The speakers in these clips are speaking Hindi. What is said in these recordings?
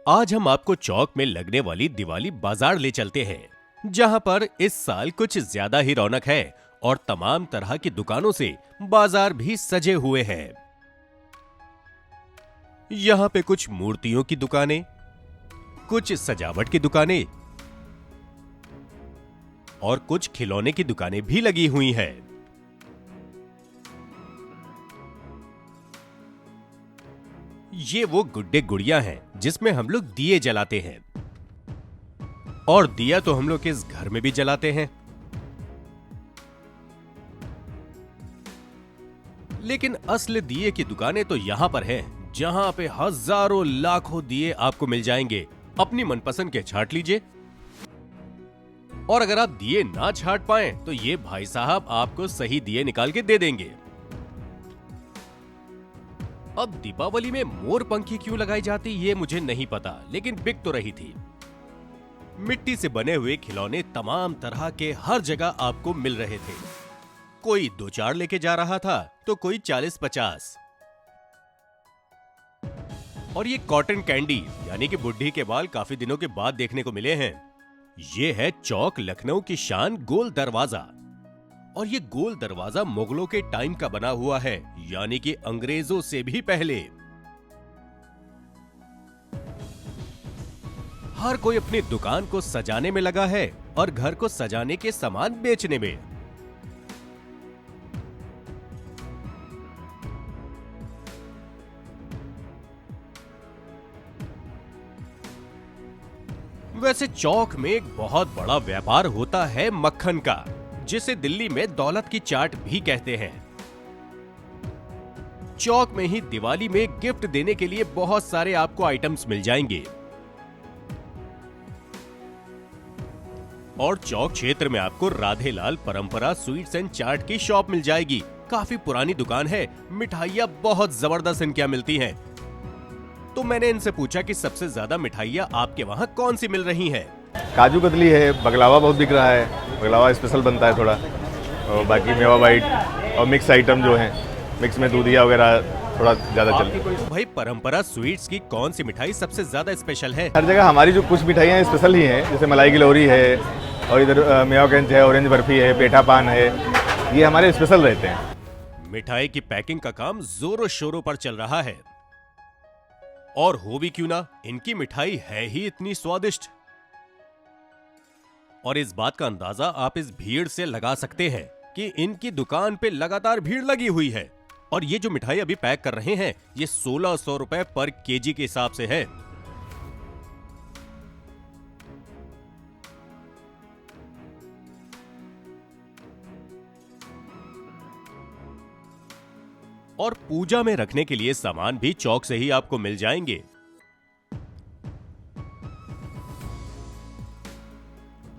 आज हम आपको चौक में लगने वाली दिवाली बाजार ले चलते हैं, जहां पर इस साल कुछ ज्यादा ही रौनक है और तमाम तरह की दुकानों से बाजार भी सजे हुए हैं। यहाँ पे कुछ मूर्तियों की दुकानें, कुछ सजावट की दुकानें और कुछ खिलौने की दुकानें भी लगी हुई हैं। ये वो गुड्डे गुड़िया हैं जिसमें हम लोग दिए जलाते हैं, और दिया तो हम लोग इस घर में भी जलाते हैं। लेकिन असली दिए की दुकानें तो यहां पर हैं, जहां पे हजारों लाखों दिए आपको मिल जाएंगे। अपनी मनपसंद के छांट लीजिए, और अगर आप दिए ना छांट पाएं तो ये भाई साहब आपको सही दिए निकाल के दे देंगे। अब दीपावली में मोर पंखी क्यों लगाई जाती ये मुझे नहीं पता, लेकिन बिक तो रही थी। मिट्टी से बने हुए खिलौने तमाम तरह के हर जगह आपको मिल रहे थे। कोई 2-4 लेके जा रहा था तो कोई 40-50। और ये कॉटन कैंडी यानी कि बुढ़ी के बाल काफी दिनों के बाद देखने को मिले हैं। ये है चौक लखनऊ की शान गोल दरवाजा, और ये गोल दरवाजा मुगलों के टाइम का बना हुआ है, यानी कि अंग्रेजों से भी पहले। हर कोई अपनी दुकान को सजाने में लगा है और घर को सजाने के सामान बेचने में। वैसे चौक में एक बहुत बड़ा व्यापार होता है मक्खन का, जिसे दिल्ली में दौलत की चाट भी कहते हैं। चौक में ही दिवाली में गिफ्ट देने के लिए बहुत सारे आपको आइटम्स मिल जाएंगे। और चौक क्षेत्र में आपको राधेलाल परंपरा स्वीट्स एंड चाट की शॉप मिल जाएगी। काफी पुरानी दुकान है, मिठाइयाँ बहुत जबरदस्त इनके मिलती हैं। तो मैंने इनसे पूछा कि सबसे ज्यादा मिठाइयाँ आपके वहाँ कौन सी मिल रही हैं? काजू कतली है, बगलावा बहुत बिक रहा है, बगलावा स्पेशल बनता है थोड़ा, और बाकी मेवा बाइट और मिक्स आइटम जो हैं, मिक्स में दूधिया वगैरह थोड़ा ज्यादा चलती है। भाई परंपरा स्वीट्स की कौन सी मिठाई सबसे ज्यादा स्पेशल है? हर जगह हमारी जो कुछ मिठाइयाँ स्पेशल ही हैं, जैसे मलाई गिलोरी है, और इधर मेवा गंज है, ऑरेंज बर्फी है, पेठा पान है, ये हमारे स्पेशल रहते हैं। मिठाई की पैकिंग का काम जोरों शोरों पर चल रहा है, और हो भी क्यों ना, इनकी मिठाई है ही इतनी स्वादिष्ट। और इस बात का अंदाजा आप इस भीड़ से लगा सकते हैं कि इनकी दुकान पे लगातार भीड़ लगी हुई है। और ये जो मिठाई अभी पैक कर रहे हैं, ये 1600 रुपए पर केजी के हिसाब से है। और पूजा में रखने के लिए सामान भी चौक से ही आपको मिल जाएंगे।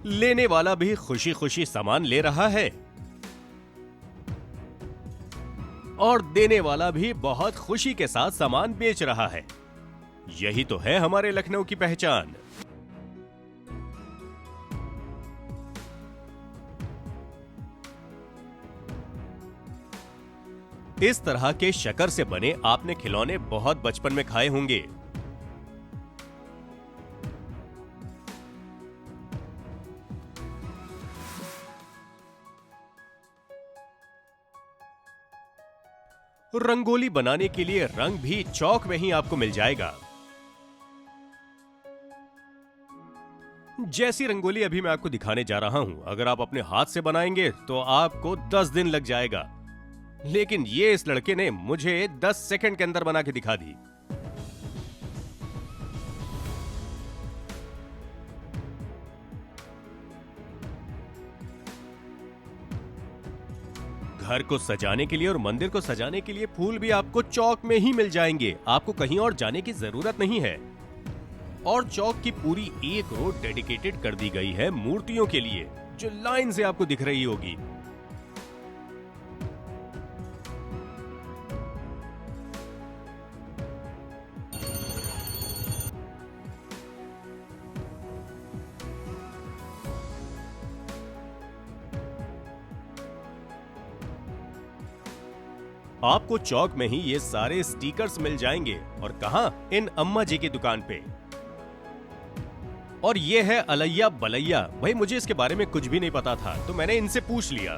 लेने वाला भी खुशी खुशी सामान ले रहा है, और देने वाला भी बहुत खुशी के साथ सामान बेच रहा है। यही तो है हमारे लखनऊ की पहचान। इस तरह के शक्कर से बने आपने खिलौने बहुत बचपन में खाए होंगे। रंगोली बनाने के लिए रंग भी चौक में ही आपको मिल जाएगा। जैसी रंगोली अभी मैं आपको दिखाने जा रहा हूं, अगर आप अपने हाथ से बनाएंगे तो आपको 10 दिन लग जाएगा, लेकिन ये इस लड़के ने मुझे 10 सेकंड के अंदर बना के दिखा दी। घर को सजाने के लिए और मंदिर को सजाने के लिए फूल भी आपको चौक में ही मिल जाएंगे, आपको कहीं और जाने की जरूरत नहीं है। और चौक की पूरी एक रोड डेडिकेटेड कर दी गई है मूर्तियों के लिए, जो लाइन से आपको दिख रही होगी। आपको चौक में ही ये सारे स्टिकर्स मिल जाएंगे, और कहां? इन अम्मा जी की दुकान पे। और ये है अलैया बलैया। भाई मुझे इसके बारे में कुछ भी नहीं पता था, तो मैंने इनसे पूछ लिया।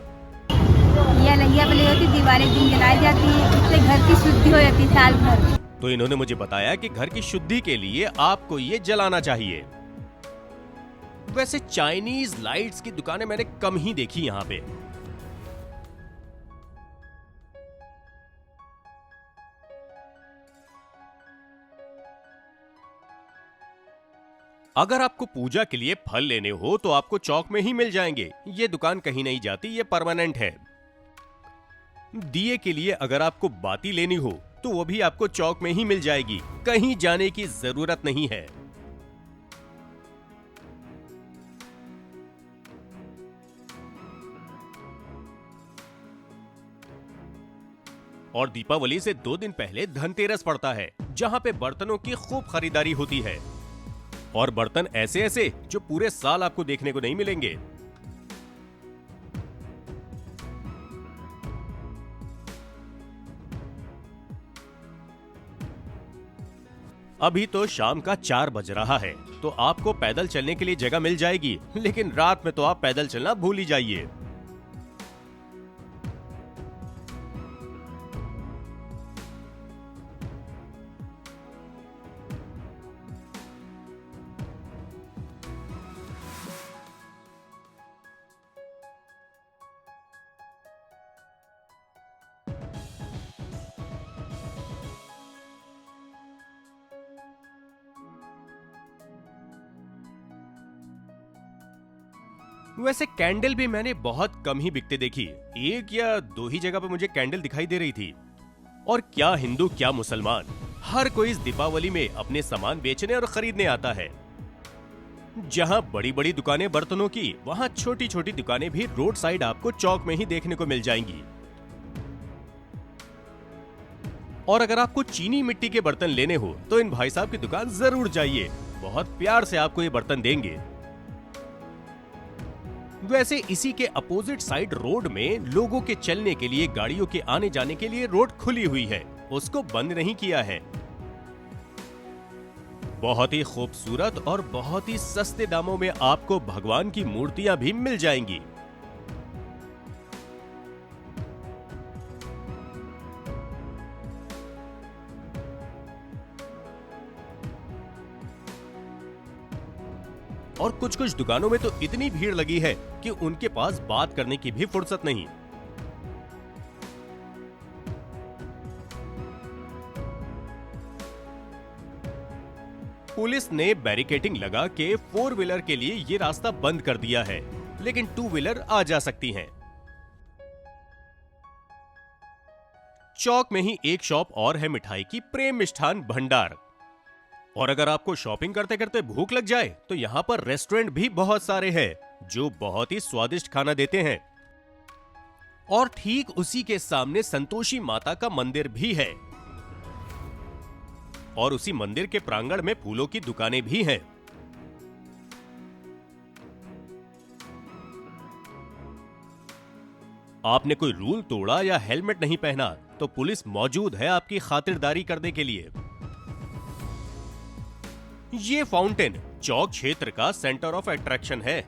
ये अलैया बलैया होती, दिवाली दिन जलाई जाती है, इससे घर की शुद्धि हो जाती है साल भर। तो इन्होंने मुझे बताया कि घर की शुद्धि के लिए आपको ये जलाना चाहिए। वैसे चाइनीज लाइट्स की दुकानें मैंने कम ही देखी यहाँ पे। अगर आपको पूजा के लिए फल लेने हो तो आपको चौक में ही मिल जाएंगे। ये दुकान कहीं नहीं जाती, ये परमानेंट है। दिए के लिए अगर आपको बाती लेनी हो तो वो भी आपको चौक में ही मिल जाएगी, कहीं जाने की जरूरत नहीं है। और दीपावली से 2 दिन पहले धनतेरस पड़ता है, जहां पे बर्तनों की खूब खरीदारी होती है। और बर्तन ऐसे ऐसे जो पूरे साल आपको देखने को नहीं मिलेंगे। अभी तो शाम का 4 बज रहा है, तो आपको पैदल चलने के लिए जगह मिल जाएगी, लेकिन रात में तो आप पैदल चलना भूल ही जाइए। वैसे कैंडल भी मैंने बहुत कम ही बिकते देखी। 1 या 2 ही जगह पर मुझे कैंडल दिखाई दे रही थी। और क्या हिंदू क्या मुसलमान, हर कोई इस दीपावली में अपने सामान बेचने और खरीदने आता है। जहां बड़ी बड़ी दुकानें बर्तनों की, वहां छोटी छोटी दुकानें भी रोड साइड आपको चौक में ही देखने को मिल जाएंगी। और अगर आपको चीनी मिट्टी के बर्तन लेने हो तो इन भाई साहब की दुकान जरूर जाइए, बहुत प्यार से आपको ये बर्तन देंगे। वैसे इसी के अपोजिट साइड रोड में लोगों के चलने के लिए, गाड़ियों के आने जाने के लिए रोड खुली हुई है, उसको बंद नहीं किया है। बहुत ही खूबसूरत और बहुत ही सस्ते दामों में आपको भगवान की मूर्तियां भी मिल जाएंगी। और कुछ कुछ दुकानों में तो इतनी भीड़ लगी है कि उनके पास बात करने की भी फुर्सत नहीं। पुलिस ने बैरिकेडिंग लगा के 4 व्हीलर के लिए ये रास्ता बंद कर दिया है, लेकिन 2 व्हीलर आ जा सकती हैं। चौक में ही एक शॉप और है मिठाई की, प्रेम मिष्ठान भंडार। और अगर आपको शॉपिंग करते करते भूख लग जाए तो यहाँ पर रेस्टोरेंट भी बहुत सारे हैं जो बहुत ही स्वादिष्ट खाना देते हैं। और ठीक उसी के सामने संतोषी माता का मंदिर भी है। और उसी मंदिर के प्रांगण में फूलों की दुकानें भी हैं। आपने कोई रूल तोड़ा या हेलमेट नहीं पहना तो पुलिस मौजूद है आपकी खातिरदारी करने के लिए। ये फाउंटेन चौक क्षेत्र का सेंटर ऑफ अट्रैक्शन है।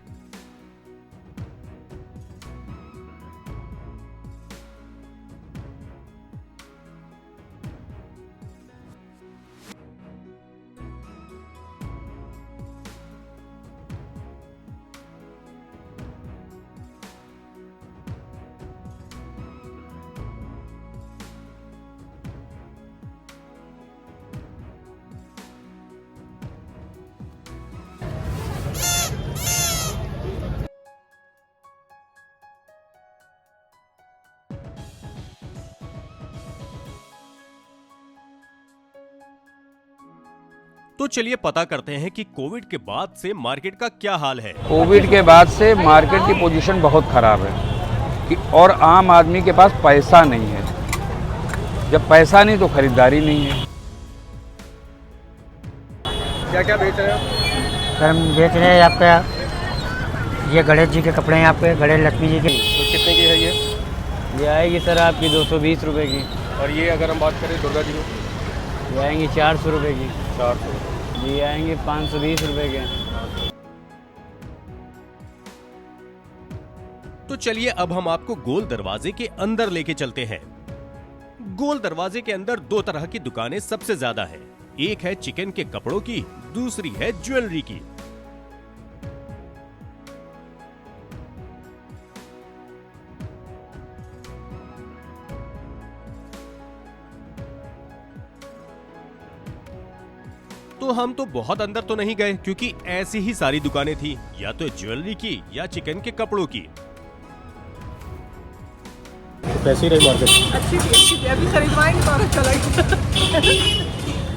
तो चलिए पता करते हैं कि कोविड के बाद से मार्केट का क्या हाल है। कोविड के बाद से मार्केट की पोजीशन बहुत ख़राब है और आम आदमी के पास पैसा नहीं है। जब पैसा नहीं तो खरीदारी नहीं है। क्या क्या बेच रहे हो? सर हम बेच रहे हैं आपका ये गणेश जी के कपड़े हैं, आपके गणेश लक्ष्मी जी के। तो कितने की है ये? ये आएगी सर आपकी 220 रुपये की। और ये अगर हम बात करें दुर्गा जी को? ये आएंगी 400 रुपये की। 400। ये आएंगे 520 रुपये के। चलिए अब हम आपको गोल दरवाजे के अंदर लेके चलते हैं। गोल दरवाजे के अंदर दो तरह की दुकानें सबसे ज्यादा हैं। एक है चिकन के कपड़ों की, दूसरी है ज्वेलरी की। तो हम तो बहुत अंदर तो नहीं गए क्योंकि ऐसी ही सारी दुकानें थी, या तो ज्वेलरी की या चिकन के कपड़ों की। कैसी रही मार्केट? अच्छी थी। अभी खरीदवाएंगे तो और अच्छा लगेगा।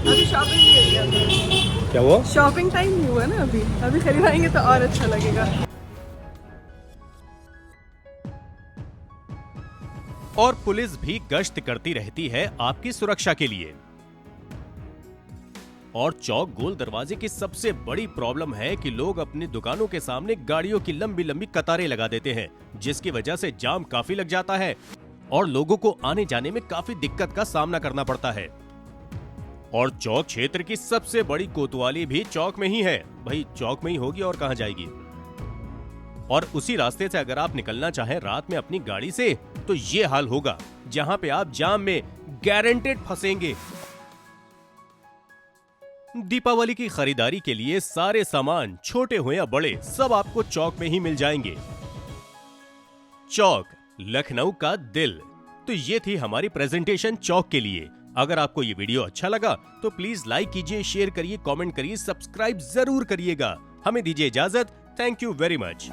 अभी शॉपिंग नहीं हुई है। क्या हुआ? शॉपिंग टाइम नहीं हुआ ना अभी खरीदवाएंगे तो और अच्छा लगेगा। और पुलिस भी गश्त करती रहती है आपकी सुरक्षा के लिए। और चौक गोल दरवाजे की सबसे बड़ी प्रॉब्लम है कि लोग अपनी दुकानों के सामने गाड़ियों की लंबी लंबी कतारें लगा देते हैं, जिसकी वजह से जाम काफी लग जाता है और लोगों को आने जाने में काफी दिक्कत का सामना करना पड़ता है। और चौक क्षेत्र की सबसे बड़ी कोतवाली भी चौक में ही है। भाई चौक में ही होगी और कहां जाएगी। और उसी रास्ते से अगर आप निकलना चाहें रात में अपनी गाड़ी से तो ये हाल होगा, जहां पे आप जाम में गारंटेड फंसेंगे। दीपावली की खरीदारी के लिए सारे सामान छोटे हो या बड़े सब आपको चौक में ही मिल जाएंगे। चौक लखनऊ का दिल। तो ये थी हमारी प्रेजेंटेशन चौक के लिए। अगर आपको ये वीडियो अच्छा लगा तो प्लीज लाइक कीजिए, शेयर करिए, कमेंट करिए, सब्सक्राइब जरूर करिएगा। हमें दीजिए इजाजत। Thank you very much.